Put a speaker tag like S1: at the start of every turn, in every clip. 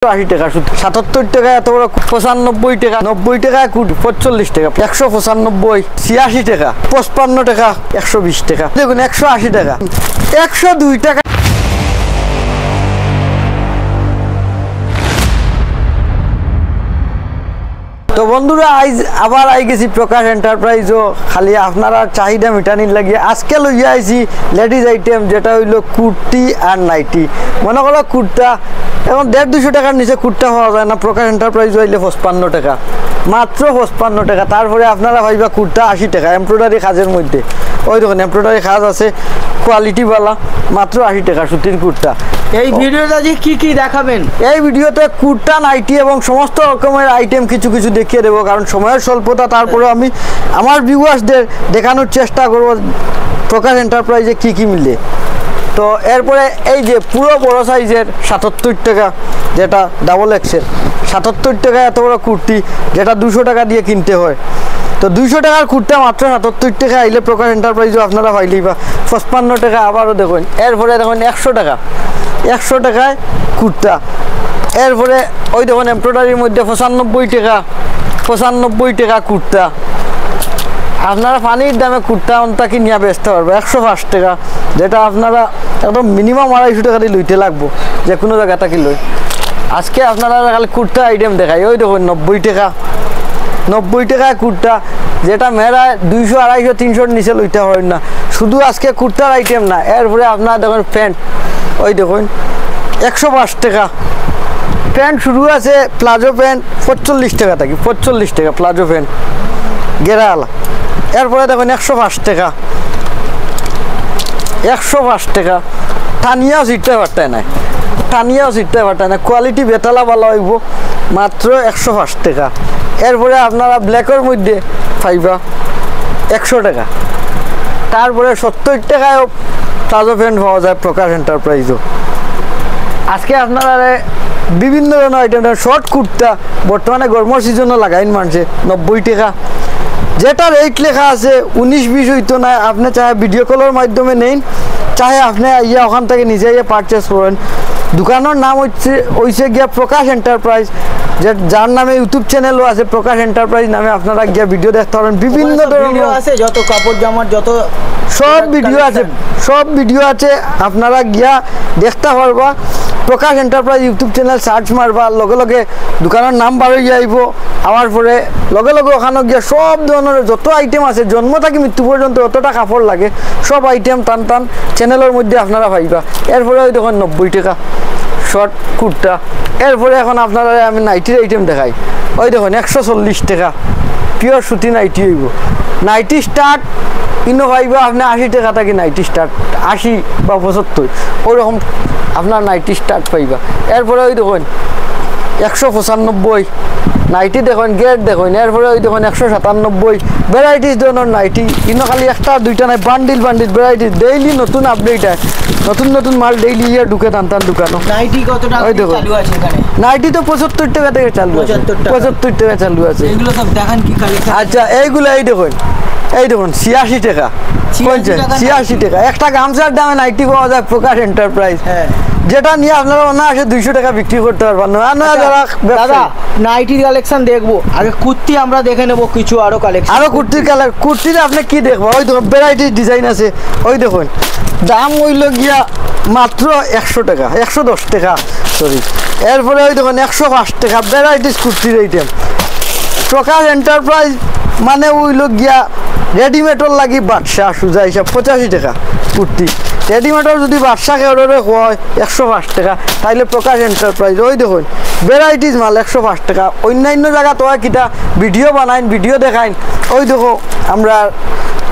S1: 80 টাকা 77 টাকা এত বড় 95 টাকা 90 টাকা 45 টাকা 195 86 টাকা 55 টাকা 120 টাকা দেখুন 180 টাকা 102 টাকা। তো বন্ধুরা আজ আবার আই গেছি প্রকাশ এন্টারপ্রাইজও খালি আপনারা চাহিদা মিটানির লাগিয়ে আজকে লইয়া আইছি লেডিজ আইটেম যেটা হইলো কুর্তি আর নাইটি। মনে করো কুর্তা এখন 150-200 টাকার নিচে কুর্তা পাওয়া যায় না, প্রকাশ এন্টারপ্রাইজ হইলে 55 টাকা, মাত্র 55 টাকা। তারপরে আপনারা ভাইবা কুর্তা 80 টাকা এমব্রয়ডারি কাজের মধ্যে, ওই দেখুন এমব্রয়ডারি কাজ আছে কোয়ালিটিওয়ালা, মাত্র 80 টাকা সুতির কুর্তা।
S2: এই ভিডিওটা যে কি দেখাবেন,
S1: এই ভিডিওতে কুর্তা নাইটি এবং সমস্ত রকমের আইটেম কিছু কিছু দেখিয়ে দেবো, কারণ সময়ের স্বল্পতা। তারপরে আমি আমার ভিউয়ার্সদের দেখানোর চেষ্টা করব প্রকাশ এন্টারপ্রাইজে কি মিলে। তো এরপরে এই যে পুরো বড় সাইজের 77 টাকা, যেটা ডাবল এক্সেল 77 টাকা এত বড় কুর্তি, যেটা 200 টাকা দিয়ে কিনতে হয়। তো 200 টাকার কুর্তা মাত্র 77 টাকা আইলে প্রকাশ এন্টারপ্রাইজও আপনারা পাইলেই বা 55 টাকা। আবারও দেখুন এরপরে দেখুন 100 টাকা, 100 টাকায় কুর্তা। এরপরে ওই দেখুন এমব্রয়ডারির মধ্যে 95 টাকা, 95 টাকা কুর্তা। আপনারা পানির দামে কুর্তা অন্তা কিনিয়া বেচতে পারবো 105 টাকা, যেটা আপনারা একদম মিনিমাম 250 টাকা দিয়ে লইতে লাগবো যে কোনো জায়গা থেকে লই। আজকে আপনারা খালি কুর্তা আইটেম দেখাই। ওই দেখুন 90 টাকা, 90 টাকায় কুর্তা, যেটা মেয়েরা 200, 250, 300 নিচে লইতে হয় না। শুধু আজকে কুর্তার আইটেম না, এরপরে আপনারা দেখুন প্যান্ট, ওই দেখুন 105 টাকা প্যান্ট শুরু আছে। প্লাজো প্যান্ট 45 টাকা থাকি, 45 টাকা প্লাজো প্যান্ট গেরাওয়ালা। এরপরে দেখুন 105 টাকা, 105 টাকা। টানিয়াও সিটতে পারতে না, টানিয়াও সিটতে পারতে না, কোয়ালিটি বেতালা ভালো হইব, মাত্র 105 টাকা। এরপরে আপনারা ব্ল্যাকের মধ্যে পাইবা 100 টাকা। তারপরে 70 টাকায়ও প্লাজো প্যান্ট পাওয়া যায় প্রকাশ এন্টারপ্রাইজও। আজকে আপনারা বিভিন্ন ধরনের আইটেম, শর্ট কুর্তা বর্তমানে গরমের সিজনও লাগাইন মানুষে 90 টাকা, যেটা রেট লেখা আছে 19-20 হইতো না। আপনি চাহে ভিডিও কলের মাধ্যমে নেন, চাহে আপনি ইয়া ওখান থেকে নিজে ইয়ে পারচেস করেন। দোকানের নাম হচ্ছে গিয়া প্রকাশ এন্টারপ্রাইজ, যার নামে ইউটিউব চ্যানেলও আছে প্রকাশ এন্টারপ্রাইজ নামে। আপনারা গিয়া ভিডিও দেখতে পারেন, বিভিন্ন ধরনের
S2: আছে, যত কাপড় জামার যত
S1: সব ভিডিও আছে, সব ভিডিও আছে, আপনারা গিয়া দেখতে পারবা। প্রকাশ এন্টারপ্রাইজ ইউটিউব চ্যানেল সার্চ মারবা, লগে লগে দোকানের নাম বার হয়ে যাইব। আমার পরে লগে লগে ওখানে গিয়া সব ধরনের যত আইটেম আছে, জন্ম থেকে মৃত্যু পর্যন্ত যতটা কাপড় লাগে সব আইটেম টান টান চ্যানেলের মধ্যে আপনারা পাইবা। এরপরে ওই দেখুন 90 টাকা শর্ট কুর্তা। এরপরে এখন আপনারা আমি নাইটির আইটেম দেখাই। ওই দেখুন 140 টাকা পিওর সুতি নাইটি হইব। নাইটি স্টার্ট কিন্তু পাইবা আপনি 80 টাকা থাকি নাইটি স্টার্ট, 80 বা 75 ওরকম আপনার নাইটি স্টার্ট পাইবা। এরপরে ওই দেখুন 195 নাইটি দেখুন, গেট দেখুন। এরপরে ওই দেখুন 197 ভ্যারাইটিস ধরনের নাইটি, কিন্তু খালি একটা দুইটা নাই, বান্ডিল বান্ডিল ভ্যারাইটিস। ডেইলি নতুন আপডেট হয়, নতুন নতুন মাল ডেইলি ইয়ে ঢুকে টান দোকানো।
S2: নাইটি কত টাকা চালু আছে এখানে?
S1: নাইটি তো 75 টাকা থেকে চালু আছে, 75 টাকা চালু আছে।
S2: এগুলো সব দেখান কি কালেকশন?
S1: আচ্ছা এইগুলো এই দেখুন, এই দেখুন 86 টাকা, 86 টাকা। একটা গামছার দামে নাইটি পাওয়া যায় প্রকাশ এন্টারপ্রাইজ, যেটা নিয়ে আপনারা অনায়াসে 200 টাকা বিক্রি করতে পারবেন।
S2: দাদা নাইটির কালেকশন দেখবো, আগে কুর্তি আমরা দেখে নেবো কিছু আরো কালেকশন।
S1: আরো কুর্তির কুর্তিতে আপনি কি দেখবো? ওই দেখুন ভ্যারাইটিস ডিজাইন আছে। ওই দেখুন দাম হইল গিয়া মাত্র 100 টাকা, 110 টাকা সরি। এরপরে ওই দেখুন 105 টাকা ভ্যারাইটিস কুর্তির আইটেম। প্রকাশ এন্টারপ্রাইজ মানে হইল গিয়া রেডিমেডর লাগি বাদশা সুজা হিসাব 85 টাকা কুর্তি। রেডিমেডর যদি বাদশাকে অর্ডারে হয় 105 টাকা, তাইলে প্রকাশ এন্টারপ্রাইজ। ওই দেখুন ভ্যারাইটিস মাল 105 টাকা। অন্যান্য জায়গা তো কিটা ভিডিও বানাইন, ভিডিও দেখাইন। ওই দেখো আমরা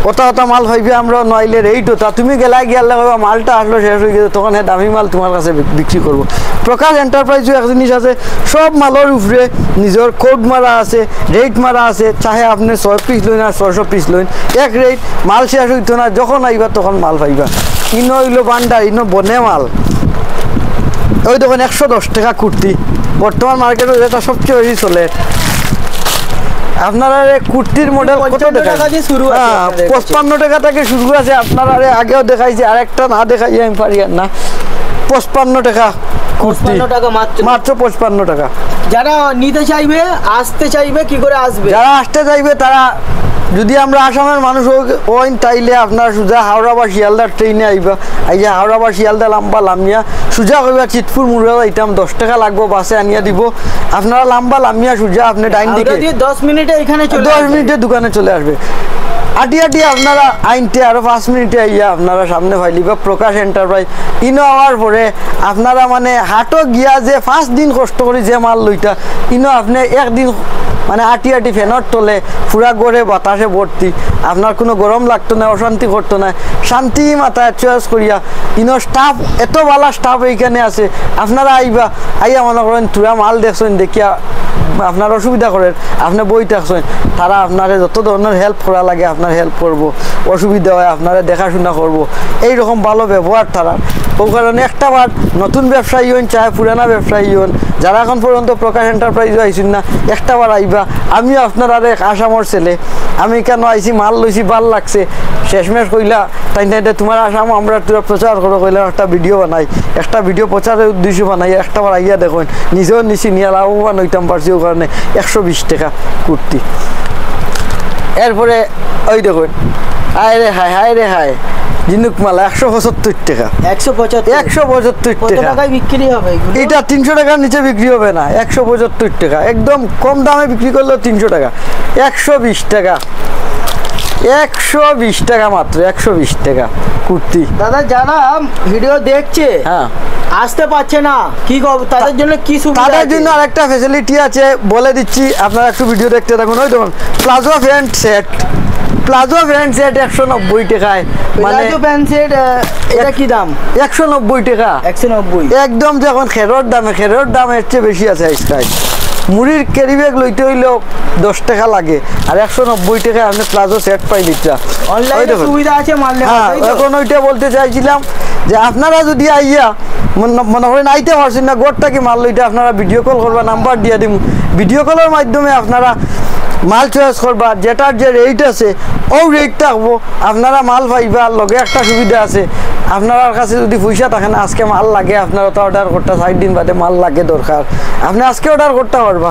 S1: ওটা মাল ভাইবে আমরা নইলে রেট ওটা, তুমি গেলা গিয়ালে ভাবা মালটা আসলো শেষ হয়ে গেছে, তখন দামি মাল তোমার কাছে বিক্রি করবো। প্রকাশ এন্টারপ্রাইজও এক জিনিস আছে, সব মালের উপরে নিজের কোড মারা আছে, রেট মারা আছে। চাহে আপনি 6 পিস লইন আর 600 পিস লইন, এক রেট। মাল শেষ হইতো না, যখন আইবা তখন মাল পাইবা। ইনো হইলো বান্ডার, ইনো বনে মাল। ওই দেখুন 110 টাকা কুর্তি, বর্তমান মার্কেটে যেটা সবচেয়ে বেশি চলে। আপনারা কুর্তির মডেল কত টাকা দিয়ে শুরু আছে? 55 টাকা থেকে শুরু আছে। আপনারা আগেও দেখাইছি, আরেকটা না দেখাই আমি পারি না। 55 টাকা কুর্তি
S2: 55 টাকা মাত্র।
S1: মাত্র 55 টাকা।
S2: যারা নিতে চাইবে, আসতে চাইবে, কি করে আসবে?
S1: যারা আসতে চাইবে তারা, যদি আমরা আসামের মানুষ হইন তাইলে আপনার সোজা হাওড়া বা শিয়ালদা ট্রেনে আইবা, আইয়া হাওড়া বা শিয়ালদা লাম্বা লামিয়া সোজা কইবা চিতপুর মুড়া যাইতাম, 10 টাকা লাগবো, বাসে আনিয়া দিব। আপনারা লাম্বা লামিয়া সোজা আপনি ডাইন দিকে
S2: 10 মিনিটে এখানে চলে
S1: 10
S2: আসবে।
S1: মিনিটে দোকানে চলে আসবে। আটি আপনারা আইনতে আরো 5 মিনিটে আইয়া আপনারা সামনে ফাইলিবা প্রকাশ এন্টারপ্রাইজ। ইনো হওয়ার পরে আপনারা মানে হাটও গিয়া যে 5 দিন কষ্ট করে যে মাল লইতা, ইনো আপনি একদিন মানে আটি ফ্যানের তলে পুরা গড়ে বাতাসে ভর্তি, আপনার কোনো গরম লাগতো না, অশান্তি করতো না, শান্তি মাথায় চয়েস করিয়া। ইনো স্টাফ এত ভালো স্টাফ এইখানে আছে, আপনারা আইবা, আইয়া মনে করেন তুরা মাল দেখছেন, দেখিয়া আপনার অসুবিধা করেন, আপনি বই থাকছেন, তারা আপনার যত ধরনের হেল্প করা লাগে আপনার হেল্প করব, অসুবিধা হয় আপনারা দেখাশোনা করব, এইরকম ভালো ব্যবহার তারা। ও কারণে একটা বার নতুন ব্যবসায়ী হন চাहे পুরানা ব্যবসায়ী হন, যারা এখন পর্যন্ত প্রকাশ এন্টারপ্রাইজও আইসুন না, একটা বার আইবা। আমিও আপনার আর এক আসামর ছেলে, আমি কেন আইসি, মাল লইছি, ভাল লাগছে, শেষমেশ কইলা তাই তোমার আসাম আমরা তোরা প্রচার করো, কইলা একটা ভিডিও বানাই, একটা ভিডিও প্রচারের উদ্দেশ্য বানাই, একটা বার আইয়া দেখুন, নিজেও নিছি, নিয়ে লাভবান হইতাম পারছি। ও কারণে 120 টাকা কুর্তি। এরপরে ওই দেখুন, হায় রে হায়, হায় রে হায়, ঝিনুক মালা 175 টাকা। 175
S2: কত
S1: টাকা।
S2: টাকায় বিক্রি হবে এগুলো?
S1: এটা 300 টাকার নিচে বিক্রি হবে না, 175 টাকা। একদম কম দামে বিক্রি করলেও 300 টাকা। 120 টাকা, 120 টাকা মাত্র, 120 টাকা কুর্তি।
S2: দাদা যারা ভিডিও দেখছে
S1: হ্যাঁ,
S2: আসতে পারছে না, কি তাদের জন্য কি সুবিধা
S1: তাদের
S2: আছে?
S1: জন্য আরেকটা ফ্যাসিলিটি আছে, বলে দিচ্ছি, আপনারা একটু ভিডিও দেখতে থাকুন। ওই দেখুন palazzo pant set, palazzo pant set 190 টাকায়, মানে
S2: প্লাজো প্যান্ট সেট, এটা কি দাম?
S1: 190 টাকা।
S2: 190।
S1: একদম যখন খেরোর দাম এর চেয়ে বেশি আছে আজকাল। মুড়ির ক্যারি ব্যাগ লইতে হইলেও 10 টাকা লাগে, আর 190 টাকায় আপনি প্লাজো সেট পাই দিচ্ছা।
S2: অনলাইনে সুবিধা আছে, মাল নেওয়া,
S1: হ্যাঁ,
S2: তাই তো?
S1: এখন ওইটা বলতে চাইছিলাম যে আপনারা যদি আইয়া মনে করেন আইতে পারছেন না, গোটটা কি মাল লইতে, আপনারা ভিডিও কল করবা, নাম্বার দিয়ে দিব, ভিডিও কলের মাধ্যমে আপনারা মাল চয়েস করবা, যেটার যে রেট আছে ও রেট থাকবো, আপনারা মাল পাইবা। লগে একটা সুবিধা আছে, আপনার কাছে যদি পয়সা থাকে না, আজকে মাল লাগে, আপনারা তো অর্ডার করতে 60 দিন বাদে মাল লাগে দরকার, আপনি আজকে অর্ডার করতে পারবা।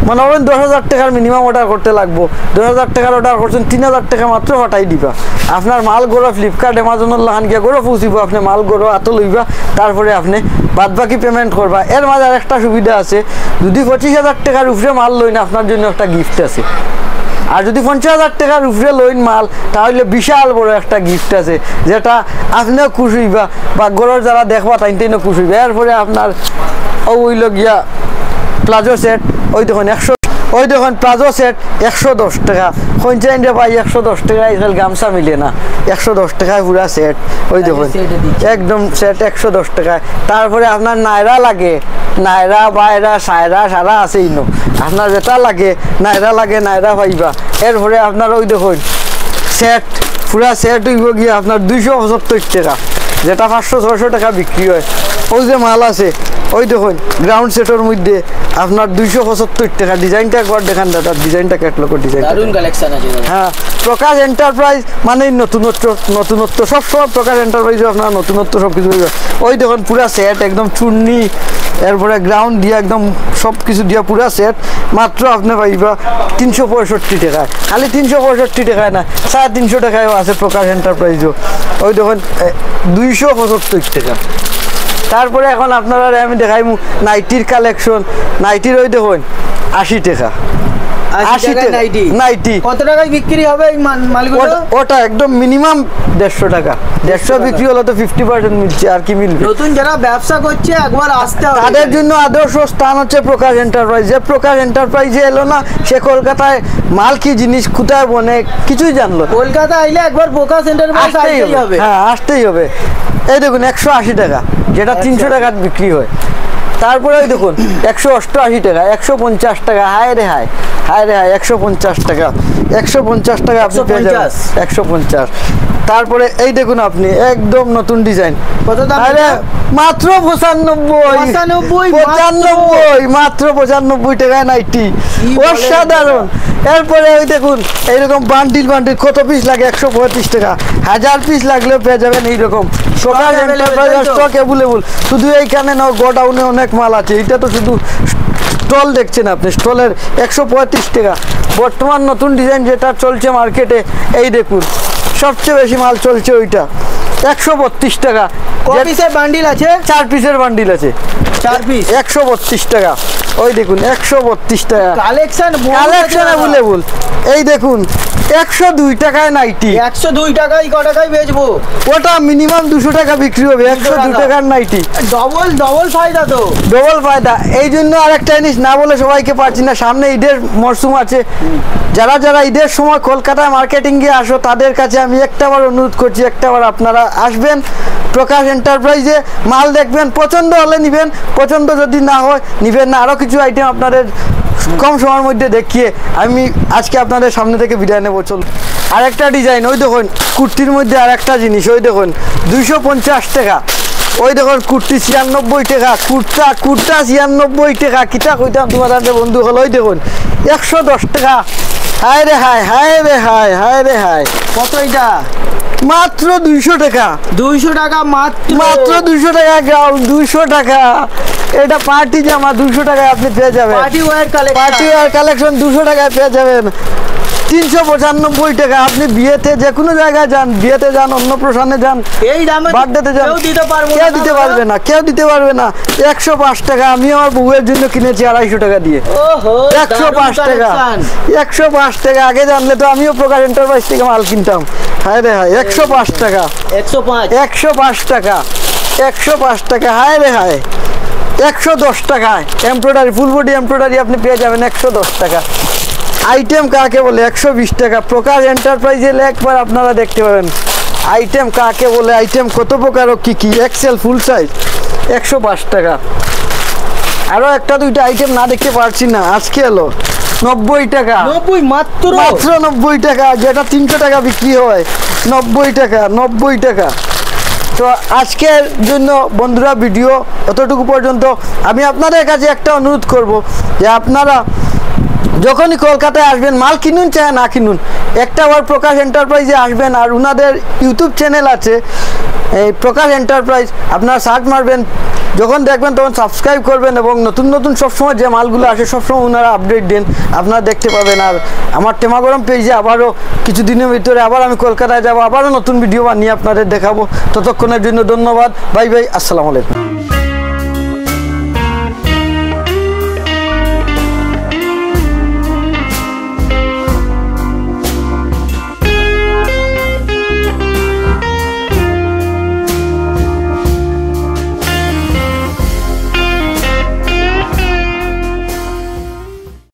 S1: মনে করেন 10,000 টাকার মিনিমাম অর্ডার করতে লাগবো, 10,000 টাকার অর্ডার করছেন, 3,000 টাকা মাত্র হটাই দিবা। আপনার মাল গড়ো ফ্লিপকার্ট অ্যামাজনের লাহান গিয়ে গড়ো পৌঁছিব, আপনি মাল গড়ো এত লইবা, তারপরে আপনি বাদ বাকি পেমেন্ট করবা। এর মাঝে আর একটা সুবিধা আছে, যদি 25,000 টাকার উপরে মাল লই না, আপনার জন্য একটা গিফট আছে। আর যদি 50,000 টাকার উপরে লইন মাল, তাহলে বিশাল বড় একটা গিফট আছে, যেটা আপনিও খুশি হইবা বা গড়ের যারা দেখবা তাইতেও খুশি হইবা। এরপরে আপনার ওই গিয়া প্লাজো সেট, ওই দেখুন 100, ওই দেখুন প্লাজো সেট 110 টাকা। পঞ্চায়েতে পাই 110 টাকায়, এখানে গামছা মিলে না, 110 টাকায় পুরা সেট। ওই দেখুন একদম সেট 110 টাকায়। তারপরে আপনার নায়রা লাগে, নায়রা বাইরা সায়রা সারা আছে ইনো, আপনার যেটা লাগে নায়রা লাগে, নায়রা পাইবা। এরপরে আপনার ওই দেখুন সেট, পুরা সেট হইব গিয়ে আপনার 275 টাকা, যেটা 500-600 টাকা বিক্রি হয়। ওই যে মাল আছে ওই দেখুন গ্রাউন্ড সেটের মধ্যে আপনার 275 টাকা। ডিজাইনটা একবার দেখান দাদা, ডিজাইনটা ক্যাটলগের ডিজাইন,
S2: দারুণ কালেকশন আছে দাদা।
S1: হ্যাঁ, প্রকাশ এন্টারপ্রাইজ মানে নতুনত্ব সবসময় প্রকাশ এন্টারপ্রাইজে আপনার নতুনত্ব সব কিছু। ওই দেখুন পুরা সেট, একদম চুন্নি, এরপরে গ্রাউন্ড দিয়া একদম সব কিছু দিয়া পুরা সেট, মাত্র আপনি পাইবা 365 টাকায়। খালি 365 টাকায় না, 350 টাকায়ও আছে প্রকাশ এন্টারপ্রাইজও। ওই দেখুন 275 টাকা। তারপরে এখন আপনারা আমি দেখাই নাইটির কালেকশন, নাইটির ওই দেখুন 80 টাকা।
S2: 80 টাকা নাইটি। কত টাকায় বিক্রি হবে এই মালগুলো?
S1: ওটা একদম মিনিমাম 150 টাকা, 150 বিক্রি হলে তো 50% মিলছে, আর কি মিলবে।
S2: নতুন যারা ব্যবসা করছে একবার আসতে হবে,
S1: তাদের জন্য আদর্শ স্থান হচ্ছে প্রকাশ এন্টারপ্রাইজ। যে প্রকাশ এন্টারপ্রাইজে এলো না, সে কলকাতায় মাল কি জিনিস কোথায় বনে কিছুই জানলো।
S2: কলকাতা আইলে একবার প্রকাশ এন্টারপ্রাইজ আসতেই হবে।
S1: হ্যাঁ, আসতেই হবে। এই দেখুন 180 টাকা, যেটা 300 টাকার বিক্রি হয়। তারপরে ওই দেখুন 188 টাকা, 150 টাকা, হায় রে হায়, হায় রে হায়, 150 টাকা। 150 টাকা আপনি পেয়ে যাবেন 150। তারপরে এই দেখুন আপনি একদম নতুন ডিজাইন,
S2: কত দাম
S1: আরে
S2: এটা?
S1: মাত্র 95 মাত্র 95 টাকায় নাইটি,
S2: বলেন
S1: অসাধারণ। এরপরে ওই দেখুন এইরকম বান্ডিল বান্ডিল, কত পিস লাগে 135 টাকা, 1000 পিস লাগলেও পেয়ে যাবেন এইরকম। প্রকাশ এন্টারপ্রাইজ স্টক অ্যাভেলেবল, শুধু এইখানে না, গোডাউনে অনেক মাল আছে। এটা তো শুধু স্টল দেখছেন আপনি, স্টলের 135 টাকা। বর্তমান নতুন ডিজাইন যেটা চলছে মার্কেটে, এই দেখুন সবচেয়ে বেশি মাল চলছে ওইটা, 132 টাকা।
S2: পিসের বান্ডিল আছে?
S1: 4 পিসের বান্ডিল আছে,
S2: 4 পিস
S1: 132 টাকা। ওই দেখুন 132 টাকা
S2: কালেকশন
S1: অ্যাভেলেবল। এই দেখুন 102 টাকায় নাইটি,
S2: 102 টাকায় ক টাকায় বেচবো?
S1: ওটা মিনিমাম 200 টাকা বিক্রি হবে। 102 টাকার নাইটি,
S2: ডবল ফায়দা তো,
S1: ডবল ফায়দা। এই জন্য আরেকটা জিনিস না বলে সবাইকে পারছি না, সামনে ঈদের মরশুম আছে। যারা যারা ঈদের সময় কলকাতায় মার্কেটিং গিয়ে আসো, তাদের কাছে আমি একটাবার অনুরোধ করছি, একটাবার আপনারা আসবেন প্রকাশ এন্টারপ্রাইজে, মাল দেখবেন, পছন্দ হলে নিবেন, পছন্দ যদি না হয় নিবেন না। আরও কিছু আইটেম আপনাদের কম সময়ের মধ্যে দেখিয়ে আমি আজকে আপনাদের সামনে থেকে বিদায় নেবো। চল আরেকটা ডিজাইন, ওই দেখুন কুর্তির মধ্যে আরেকটা জিনিস, ওই দেখুন 250 টাকা। ওই দেখুন কুর্তি 96 টাকা, কুর্তা 96 টাকা। কিতা কইতাম তোমাদের বন্ধু হল, ওই দেখুন 110 টাকা। হায় রে হায়, হায় রে হায়, হায় রে হায়।
S2: কত এটা?
S1: মাত্র 200 টাকা,
S2: 200 টাকা
S1: মাত্র 200 টাকা গ্রাম, 200 টাকা। এটা পার্টি জামা 200 টাকায় আপনি পেয়ে যাবেন,
S2: party wear
S1: party wear collection 200 টাকায় পেয়ে যাবেন। 395 টাকা। আপনি বিয়েতে যে কোনো জায়গায় যান, বিয়েতে যান, অন্নপ্রাশনে যান,
S2: এই দামে
S1: বার্থডেতে যান,
S2: কেউ দিতে পারবে না,
S1: কেউ দিতে পারবে না, কেউ দিতে পারবে না। 105 টাকা। আমি আমার বউয়ের জন্য কিনেছি 250 টাকা দিয়ে।
S2: ওহো
S1: 105 টাকা, 105 টাকা। আগে জানলে তো আমিও প্রকাশ এন্টারপ্রাইজ থেকে মাল কিনতাম। হায় রে হায়, 105 টাকা,
S2: 105
S1: 105 টাকা, 105 টাকা। হায় রে হায়, 110 টাকায় এমব্রয়ডারি, ফুল বডি এমব্রয়ডারি আপনি পেয়ে যাবেন 110 টাকা। আইটেম কাকে বলে 120 টাকা। প্রকাশ এন্টারপ্রাইজে একবার আপনারা দেখতে পাবেন আইটেম কাকে বলে, আইটেম কত প্রকার ও কি কি। এক্সেল ফুল সাইজ 105 টাকা। আরও একটা দুইটা আইটেম না দেখতে পারছি না, আজকে এলো 90 টাকা,
S2: 90 মাত্র
S1: 90 টাকা। যেটা 300 টাকা বিক্রি হয়, 90 টাকা, 90 টাকা। তো আজকের জন্য বন্ধুরা ভিডিও এতটুকু পর্যন্ত। আমি আপনাদের কাছে একটা অনুরোধ করব যে আপনারা যখনই কলকাতায় আসবেন, মাল কিনুন চাहे না কিনুন, একটা বার প্রকাশ এন্টারপ্রাইজে আসবেন। আর ওনাদের ইউটিউব চ্যানেল আছে এই প্রকাশ এন্টারপ্রাইজ, আপনারা সার্চ মারবেন, যখন দেখবেন তখন সাবস্ক্রাইব করবেন, এবং নতুন নতুন সবসময় যে মালগুলো আসে সবসময় ওনারা আপডেট দেন, আপনারা দেখতে পাবেন। আর আমার টেমাগরম পেজে আবারও কিছুদিনের ভিতরে আবার আমি কলকাতায় যাব, আবারও নতুন ভিডিও বানিয়ে আপনাদের দেখাবো। ততক্ষণের জন্য ধন্যবাদ, বাই বাই, আসসালামু আলাইকুম।